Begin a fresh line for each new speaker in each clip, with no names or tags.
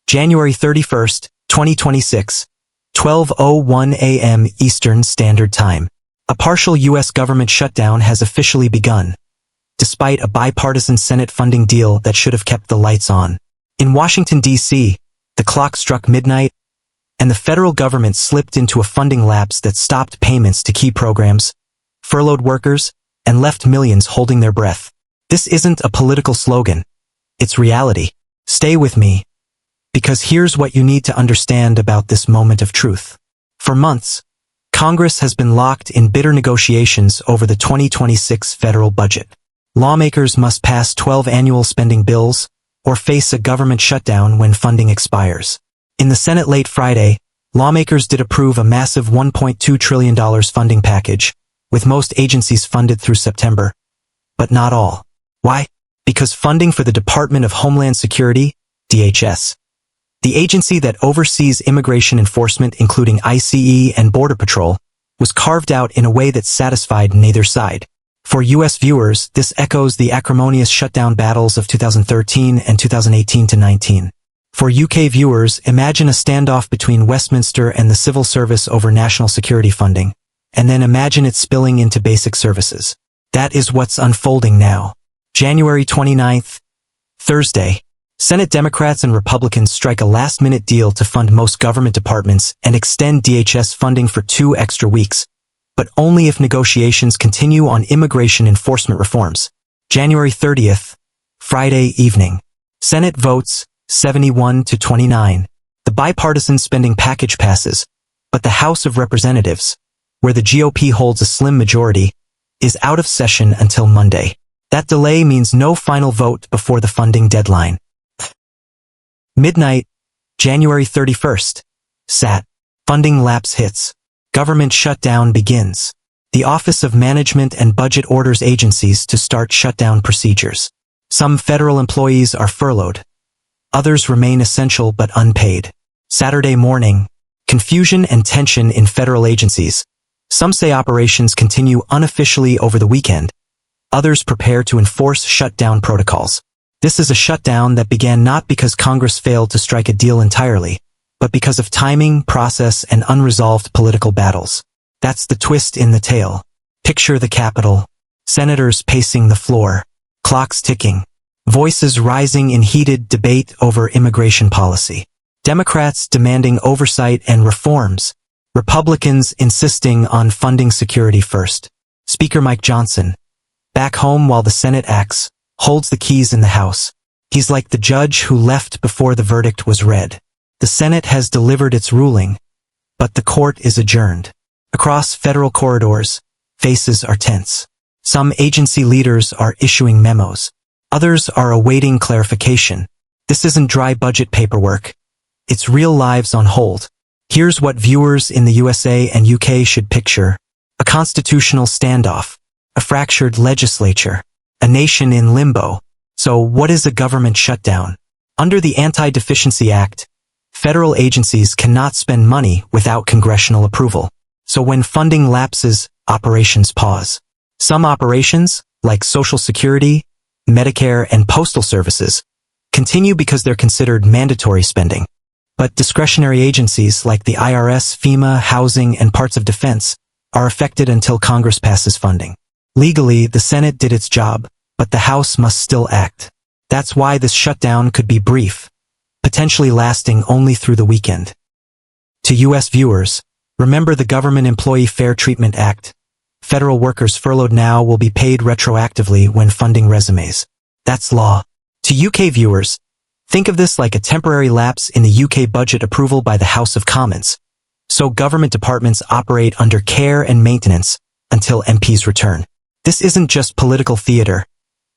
January 31st, 2026, 12:01 a.m. Eastern Standard Time. A partial U.S. government shutdown has officially begun, despite a bipartisan Senate funding deal that should have kept the lights on. In Washington, D.C., the clock struck midnight, and the federal government slipped into a funding lapse that stopped payments to key programs, furloughed workers, and left millions holding their breath. This isn't a political slogan. It's reality. Stay with me, because here's what you need to understand about this moment of truth. For months, Congress has been locked in bitter negotiations over the 2026 federal budget. Lawmakers must pass 12 annual spending bills or face a government shutdown when funding expires. In the Senate late Friday, lawmakers did approve a massive $1.2 trillion funding package, with most agencies funded through September. But not all. Why? Because funding for the Department of Homeland Security, DHS, the agency that oversees immigration enforcement including ICE and Border Patrol, was carved out in a way that satisfied neither side. For U.S. viewers, this echoes the acrimonious shutdown battles of 2013 and 2018-19. For UK viewers, imagine a standoff between Westminster and the civil service over national security funding, and then imagine it spilling into basic services. That is what's unfolding now. January 29th, Thursday, Senate Democrats and Republicans strike a last-minute deal to fund most government departments and extend DHS funding for 2 extra weeks, but only if negotiations continue on immigration enforcement reforms. January 30th, Friday evening. Senate votes 71-29. The bipartisan spending package passes, but the House of Representatives, where the GOP holds a slim majority, is out of session until Monday. That delay means no final vote before the funding deadline. Midnight, January 31st. SAT. Funding lapse hits. Government shutdown begins. The Office of Management and Budget orders agencies to start shutdown procedures. Some federal employees are furloughed. Others remain essential but unpaid. Saturday morning. Confusion and tension in federal agencies. Some say operations continue unofficially over the weekend. Others prepare to enforce shutdown protocols. This is a shutdown that began not because Congress failed to strike a deal entirely, but because of timing, process, and unresolved political battles. That's the twist in the tale. Picture the Capitol. Senators pacing the floor. Clocks ticking. Voices rising in heated debate over immigration policy. Democrats demanding oversight and reforms. Republicans insisting on funding security first. Speaker Mike Johnson, back home while the Senate acts, holds the keys in the House. He's like the judge who left before the verdict was read. The Senate has delivered its ruling, but the court is adjourned. Across federal corridors, faces are tense. Some agency leaders are issuing memos. Others are awaiting clarification. This isn't dry budget paperwork. It's real lives on hold. Here's what viewers in the USA and UK should picture. A constitutional standoff. A fractured legislature. A nation in limbo. So what is a government shutdown? Under the Anti-Deficiency Act, federal agencies cannot spend money without congressional approval. So when funding lapses, operations pause. Some operations, like Social Security, Medicare, and Postal Services, continue because they're considered mandatory spending. But discretionary agencies like the IRS, FEMA, housing, and parts of defense are affected until Congress passes funding. Legally, the Senate did its job, but the House must still act. That's why this shutdown could be brief, potentially lasting only through the weekend. To U.S. viewers, remember the Government Employee Fair Treatment Act. Federal workers furloughed now will be paid retroactively when funding resumes. That's law. To UK viewers, think of this like a temporary lapse in the UK budget approval by the House of Commons. So government departments operate under care and maintenance until MPs return. This isn't just political theater.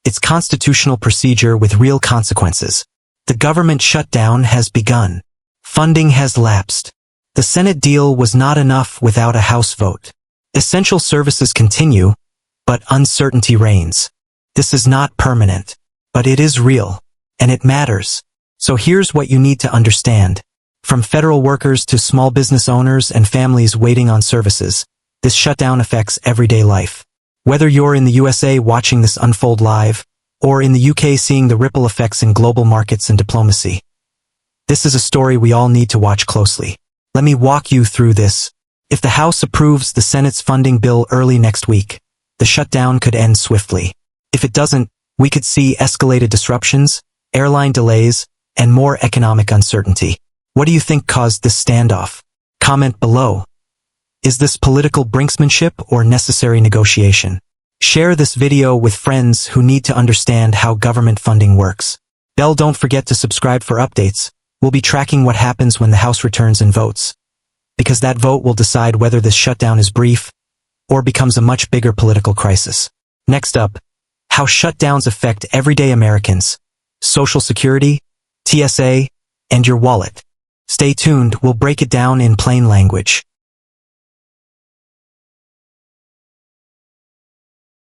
It's constitutional procedure with real consequences. The government shutdown has begun. Funding has lapsed. The Senate deal was not enough without a House vote. Essential services continue, but uncertainty reigns. This is not permanent, but it is real, and it matters. So here's what you need to understand. From federal workers to small business owners and families waiting on services, this shutdown affects everyday life. Whether you're in the USA watching this unfold live, or in the UK seeing the ripple effects in global markets and diplomacy, This is a story we all need to watch closely. Let me walk you through this. If the House approves the Senate's funding bill early next week, the shutdown could end swiftly. If it doesn't, we could see escalated disruptions, airline delays, and more economic uncertainty. What do you think caused this standoff? Comment below. Is this political brinksmanship or necessary negotiation? Share this video with friends who need to understand how government funding works. Don't forget to subscribe for updates. We'll be tracking what happens when the House returns and votes, because that vote will decide whether this shutdown is brief or becomes a much bigger political crisis. Next up, how shutdowns affect everyday Americans, Social Security, TSA, and your wallet. Stay tuned, we'll break it down in plain language.